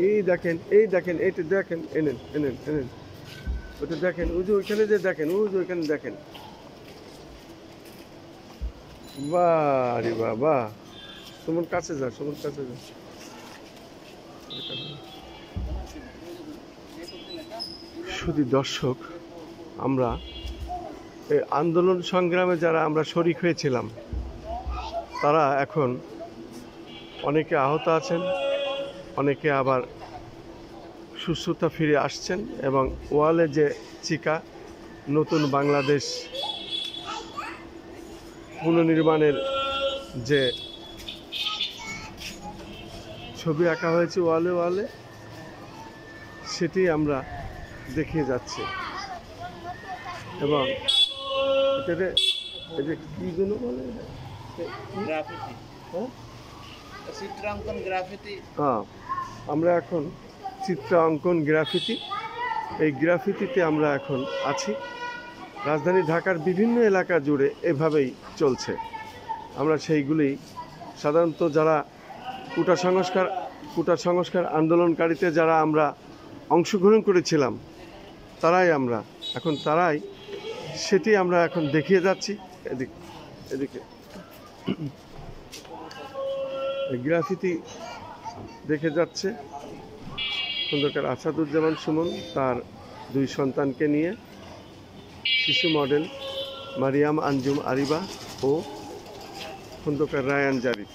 এই দেখেন, এইটা দেখেন, এনেন এনেন এনেন, ওটা দেখেন, ওই যে ওইখানে যে দেখেন, ওই যে ওইখানে দেখেন। বাহ রে বাবা, সুমন কাছে যা, সুমন কাছে যা। শুধু দর্শক, আমরা এই আন্দোলন সংগ্রামে যারা আমরা শরিক হয়েছিলাম, তারা এখন অনেকে আহত আছেন, অনেকে আবার সুস্থতা ফিরে আসছেন, এবং ওয়ালে যে চিকা নতুন বাংলাদেশ পুনর্নির্মাণের যে ছবি আঁকা হয়েছে ওয়ালে ওয়ালে, সেটি আমরা দেখিয়ে যাচ্ছি। এবং এটাতে এটা কী যেন বলে, চিত্রাঙ্কন গ্রাফিতি। হ্যাঁ, আমরা এখন চিত্রাঙ্কন গ্রাফিতি, এই গ্রাফিতিতে আমরা এখন আছি। রাজধানী ঢাকার বিভিন্ন এলাকা জুড়ে এভাবেই চলছে। আমরা সেইগুলি সাধারণত যারা কোটা সংস্কার আন্দোলনকারীতে যারা আমরা অংশগ্রহণ করেছিলাম, তারাই সেটি আমরা এখন দেখিয়ে যাচ্ছি। এদিকে গ্রাফিতি দেখে যাচ্ছে খন্দকার আসাদুজ্জামান সুমন তার 2 সন্তানকে নিয়ে, শিশু মডেল মারিয়াম আঞ্জুম আরিবা ও খন্দকার রায়ান জারিফ।